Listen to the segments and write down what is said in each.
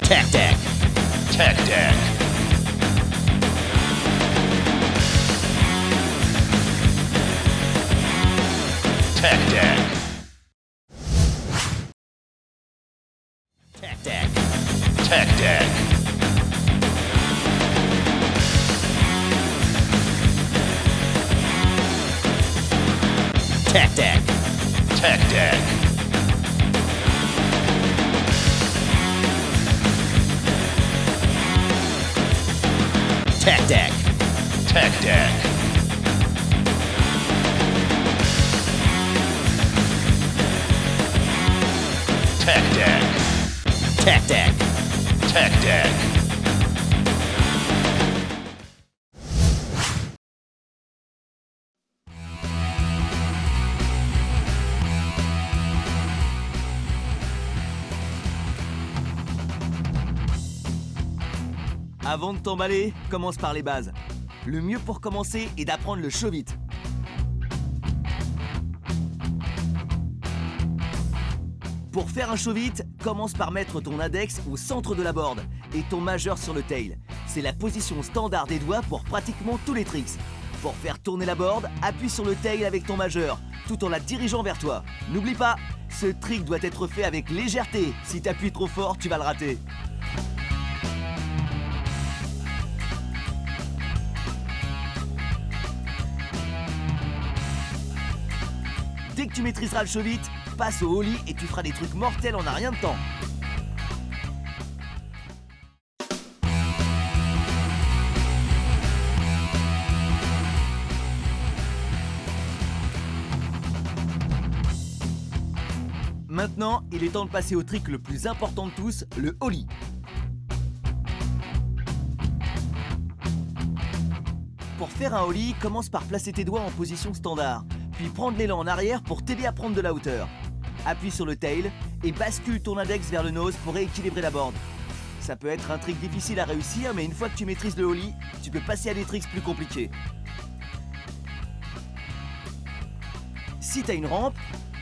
Tech Deck. Tech Deck. Tech Deck. Tech Deck. Tech Deck. Tech Deck. Tech Deck. Tech Deck. Tech Deck. Tech Deck. Tech Deck. Tech Deck. Avant de t'emballer, commence par les bases. Le mieux pour commencer est d'apprendre le show vite. Pour faire un show vite, commence par mettre ton index au centre de la board et ton majeur sur le tail. C'est la position standard des doigts pour pratiquement tous les tricks. Pour faire tourner la board, appuie sur le tail avec ton majeur, tout en la dirigeant vers toi. N'oublie pas, ce trick doit être fait avec légèreté. Si tu appuies trop fort, tu vas le rater. Dès que tu maîtriseras le show vite, passe au ollie et tu feras des trucs mortels en un rien de temps. Maintenant, il est temps de passer au trick le plus important de tous, le ollie. Pour faire un ollie, commence par placer tes doigts en position standard, puis prendre l'élan en arrière pour t'aider à prendre de la hauteur. Appuie sur le tail et bascule ton index vers le nose pour rééquilibrer la board. Ça peut être un trick difficile à réussir, mais une fois que tu maîtrises le ollie, tu peux passer à des tricks plus compliqués. Si tu as une rampe,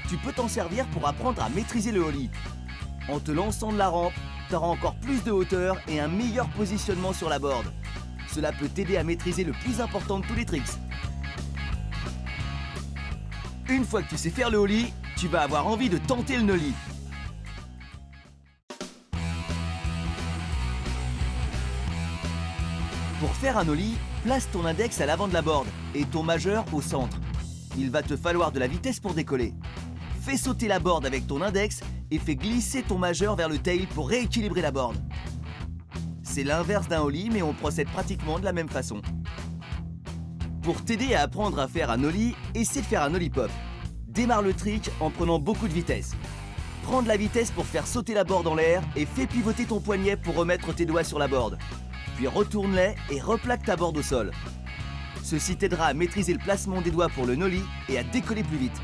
tu peux t'en servir pour apprendre à maîtriser le ollie. En te lançant de la rampe, tu auras encore plus de hauteur et un meilleur positionnement sur la board. Cela peut t'aider à maîtriser le plus important de tous les tricks. Une fois que tu sais faire le ollie, tu vas avoir envie de tenter le nollie. Pour faire un ollie, place ton index à l'avant de la board et ton majeur au centre. Il va te falloir de la vitesse pour décoller. Fais sauter la board avec ton index et fais glisser ton majeur vers le tail pour rééquilibrer la board. C'est l'inverse d'un ollie, mais on procède pratiquement de la même façon. Pour t'aider à apprendre à faire un ollie, essaie de faire un ollie pop. Démarre le trick en prenant beaucoup de vitesse. Prends de la vitesse pour faire sauter la board en l'air et fais pivoter ton poignet pour remettre tes doigts sur la board. Puis retourne-les et replaque ta board au sol. Ceci t'aidera à maîtriser le placement des doigts pour le nollie et à décoller plus vite.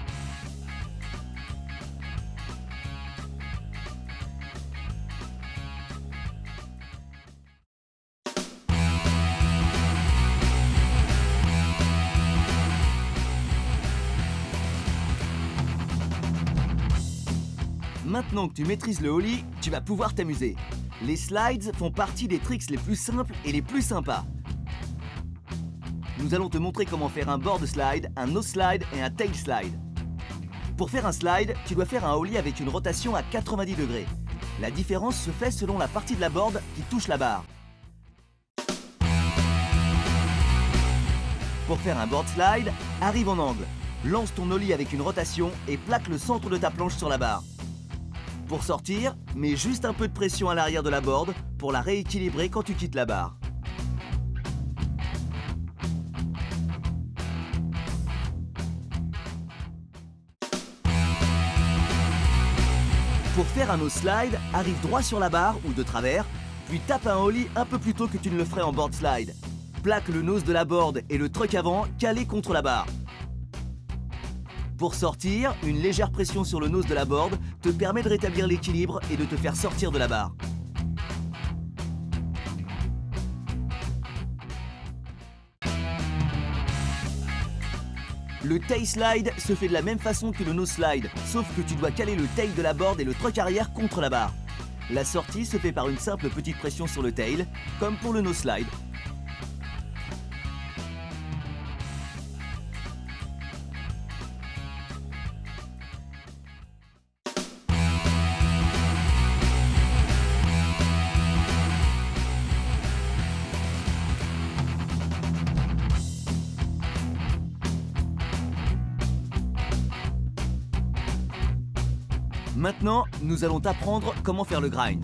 Maintenant que tu maîtrises le ollie, tu vas pouvoir t'amuser. Les slides font partie des tricks les plus simples et les plus sympas. Nous allons te montrer comment faire un board slide, un nose slide et un tail slide. Pour faire un slide, tu dois faire un ollie avec une rotation à 90 degrés. La différence se fait selon la partie de la board qui touche la barre. Pour faire un board slide, arrive en angle. Lance ton ollie avec une rotation et plaque le centre de ta planche sur la barre. Pour sortir, mets juste un peu de pression à l'arrière de la board pour la rééquilibrer quand tu quittes la barre. Pour faire un nose slide, arrive droit sur la barre ou de travers, puis tape un ollie un peu plus tôt que tu ne le ferais en board slide. Plaque le nose de la board et le truck avant calé contre la barre. Pour sortir, une légère pression sur le nose de la board te permet de rétablir l'équilibre et de te faire sortir de la barre. Le tail slide se fait de la même façon que le nose slide, sauf que tu dois caler le tail de la board et le truck arrière contre la barre. La sortie se fait par une simple petite pression sur le tail, comme pour le no slide. Maintenant, nous allons t'apprendre comment faire le grind.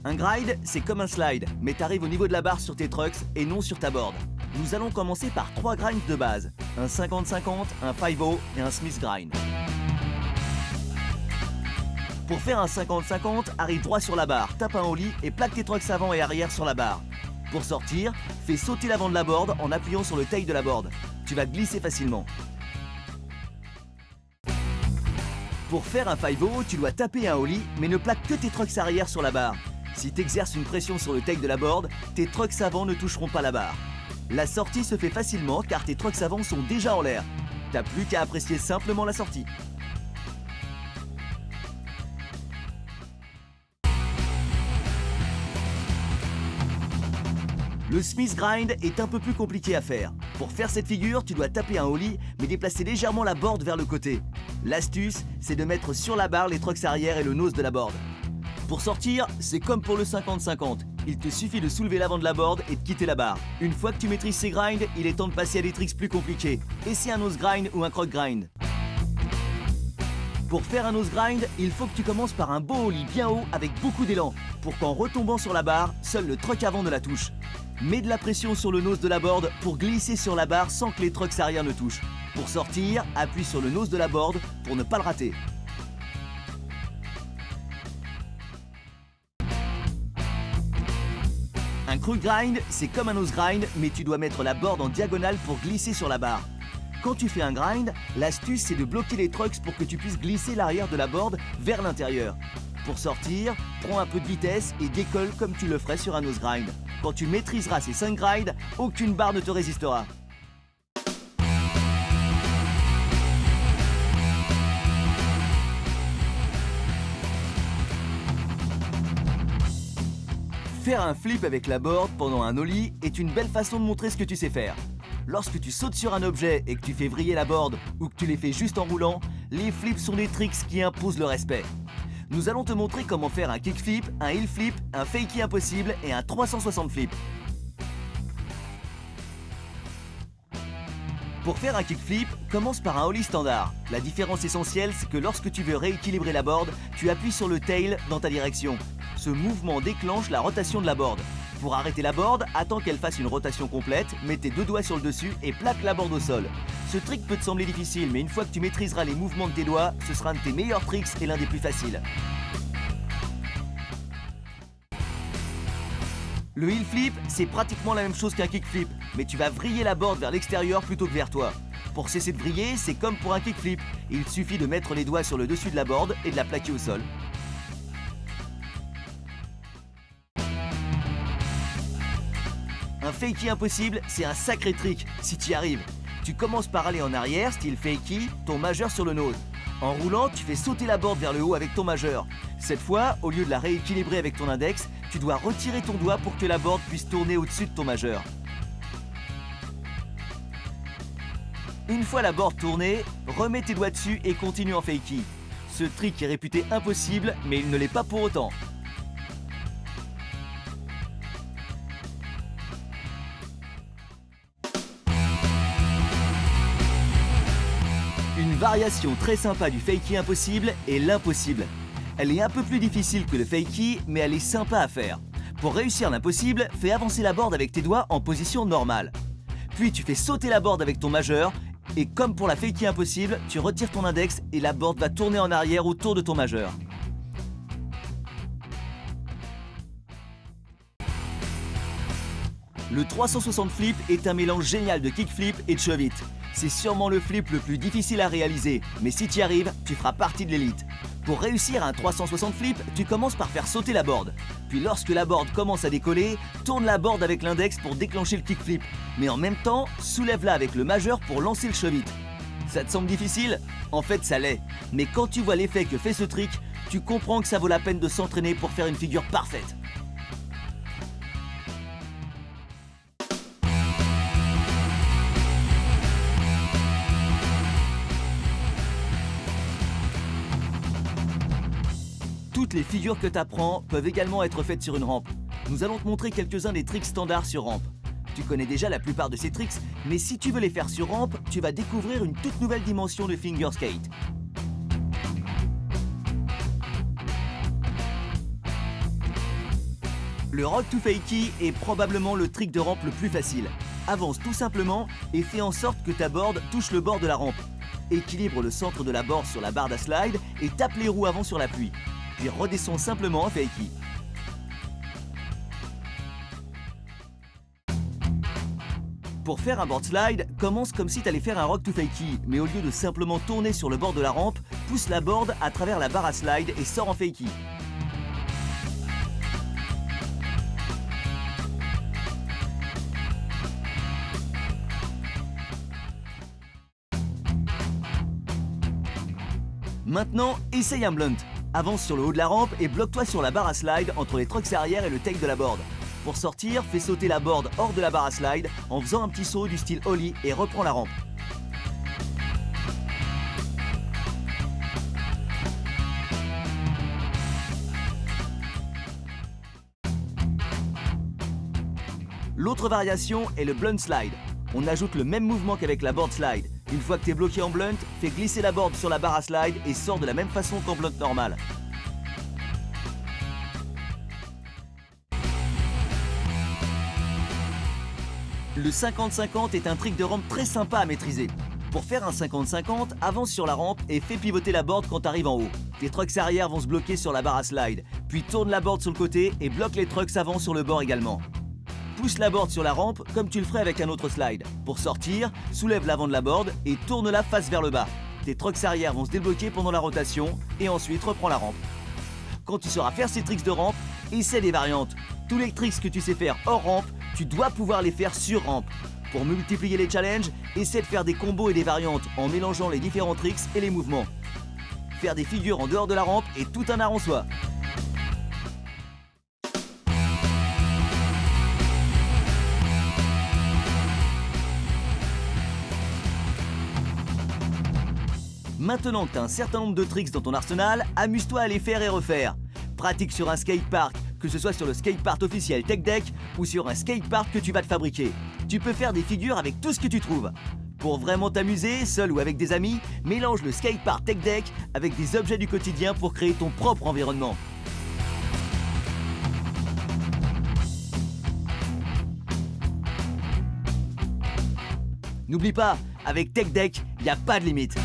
Un grind, c'est comme un slide, mais t'arrives au niveau de la barre sur tes trucks et non sur ta board. Nous allons commencer par 3 grinds de base, un 50-50, un 5-0 et un Smith grind. Pour faire un 50-50, arrive droit sur la barre, tape un ollie et plaque tes trucks avant et arrière sur la barre. Pour sortir, fais sauter l'avant de la board en appuyant sur le tail de la board. Tu vas glisser facilement. Pour faire un 5-0, tu dois taper un ollie, mais ne plaque que tes trucks arrière sur la barre. Si tu exerces une pression sur le tail de la board, tes trucks avant ne toucheront pas la barre. La sortie se fait facilement car tes trucks avant sont déjà en l'air. T'as plus qu'à apprécier simplement la sortie. Le Smith grind est un peu plus compliqué à faire. Pour faire cette figure, tu dois taper un ollie, mais déplacer légèrement la board vers le côté. L'astuce, c'est de mettre sur la barre les trucks arrière et le nose de la board. Pour sortir, c'est comme pour le 50-50. Il te suffit de soulever l'avant de la board et de quitter la barre. Une fois que tu maîtrises ces grinds, il est temps de passer à des tricks plus compliqués. Essaie un nose grind ou un croc grind. Pour faire un nose grind, il faut que tu commences par un beau ollie bien haut avec beaucoup d'élan, pour qu'en retombant sur la barre, seul le truck avant ne la touche. Mets de la pression sur le nose de la board pour glisser sur la barre sans que les trucks arrière ne touchent. Pour sortir, appuie sur le nose de la board pour ne pas le rater. Un crook grind, c'est comme un nose grind, mais tu dois mettre la board en diagonale pour glisser sur la barre. Quand tu fais un grind, l'astuce c'est de bloquer les trucks pour que tu puisses glisser l'arrière de la board vers l'intérieur. Pour sortir, prends un peu de vitesse et décolle comme tu le ferais sur un nose grind. Quand tu maîtriseras ces 5 grinds, aucune barre ne te résistera. Faire un flip avec la board pendant un ollie est une belle façon de montrer ce que tu sais faire. Lorsque tu sautes sur un objet et que tu fais vriller la board ou que tu les fais juste en roulant, les flips sont des tricks qui imposent le respect. Nous allons te montrer comment faire un kickflip, un heel flip, un fakie impossible et un 360 flip. Pour faire un kickflip, commence par un ollie standard. La différence essentielle, c'est que lorsque tu veux rééquilibrer la board, tu appuies sur le tail dans ta direction. Ce mouvement déclenche la rotation de la board. Pour arrêter la board, attends qu'elle fasse une rotation complète, mets tes 2 doigts sur le dessus et plaque la board au sol. Ce trick peut te sembler difficile, mais une fois que tu maîtriseras les mouvements de tes doigts, ce sera un de tes meilleurs tricks et l'un des plus faciles. Le heel flip, c'est pratiquement la même chose qu'un kickflip, mais tu vas vriller la board vers l'extérieur plutôt que vers toi. Pour cesser de vriller, c'est comme pour un kickflip. Il suffit de mettre les doigts sur le dessus de la board et de la plaquer au sol. Un fakie impossible, c'est un sacré trick si tu y arrives. Tu commences par aller en arrière, style fakie, ton majeur sur le nose. En roulant, tu fais sauter la board vers le haut avec ton majeur. Cette fois, au lieu de la rééquilibrer avec ton index, tu dois retirer ton doigt pour que la board puisse tourner au-dessus de ton majeur. Une fois la board tournée, remets tes doigts dessus et continue en fakie. Ce trick est réputé impossible, mais il ne l'est pas pour autant. Une variation très sympa du fakie impossible est l'impossible. Elle est un peu plus difficile que le fakie, mais elle est sympa à faire. Pour réussir l'impossible, fais avancer la board avec tes doigts en position normale. Puis tu fais sauter la board avec ton majeur, et comme pour la fakie impossible, tu retires ton index et la board va tourner en arrière autour de ton majeur. Le 360 flip est un mélange génial de kickflip et de shove it. C'est sûrement le flip le plus difficile à réaliser, mais si tu y arrives, tu feras partie de l'élite. Pour réussir un 360 flip, tu commences par faire sauter la board. Puis lorsque la board commence à décoller, tourne la board avec l'index pour déclencher le kickflip. Mais en même temps, soulève-la avec le majeur pour lancer le shove it. Ça te semble difficile? En fait, ça l'est. Mais quand tu vois l'effet que fait ce trick, tu comprends que ça vaut la peine de s'entraîner pour faire une figure parfaite. Toutes les figures que tu apprends peuvent également être faites sur une rampe. Nous allons te montrer quelques-uns des tricks standards sur rampe. Tu connais déjà la plupart de ces tricks, mais si tu veux les faire sur rampe, tu vas découvrir une toute nouvelle dimension de finger skate. Le Rock to Fakie est probablement le trick de rampe le plus facile. Avance tout simplement et fais en sorte que ta board touche le bord de la rampe. Équilibre le centre de la board sur la barre à slide et tape les roues avant sur l'appui. Puis redescends simplement en fakie. Pour faire un board slide, commence comme si tu allais faire un rock to fakie, mais au lieu de simplement tourner sur le bord de la rampe, pousse la board à travers la barre à slide et sors en fakie. Maintenant, essaye un blunt. Avance sur le haut de la rampe et bloque-toi sur la barre à slide entre les trucks arrière et le take de la board. Pour sortir, fais sauter la board hors de la barre à slide en faisant un petit saut du style ollie et reprends la rampe. L'autre variation est le blunt slide. On ajoute le même mouvement qu'avec la board slide. Une fois que tu es bloqué en blunt, fais glisser la board sur la barre à slide et sors de la même façon qu'en blunt normal. Le 50-50 est un trick de rampe très sympa à maîtriser. Pour faire un 50-50, avance sur la rampe et fais pivoter la board quand tu arrives en haut. Tes trucks arrière vont se bloquer sur la barre à slide, puis tourne la board sur le côté et bloque les trucks avant sur le bord également. Pousse la board sur la rampe comme tu le ferais avec un autre slide. Pour sortir, soulève l'avant de la board et tourne-la face vers le bas. Tes trucks arrière vont se débloquer pendant la rotation et ensuite reprends la rampe. Quand tu sauras faire ces tricks de rampe, essaie des variantes. Tous les tricks que tu sais faire hors rampe, tu dois pouvoir les faire sur rampe. Pour multiplier les challenges, essaie de faire des combos et des variantes en mélangeant les différents tricks et les mouvements. Faire des figures en dehors de la rampe est tout un art en soi. Maintenant que tu as un certain nombre de tricks dans ton arsenal, amuse-toi à les faire et refaire. Pratique sur un skatepark, que ce soit sur le skatepark officiel Tech Deck ou sur un skatepark que tu vas te fabriquer. Tu peux faire des figures avec tout ce que tu trouves. Pour vraiment t'amuser, seul ou avec des amis, mélange le skatepark Tech Deck avec des objets du quotidien pour créer ton propre environnement. N'oublie pas, avec Tech Deck, il n'y a pas de limite.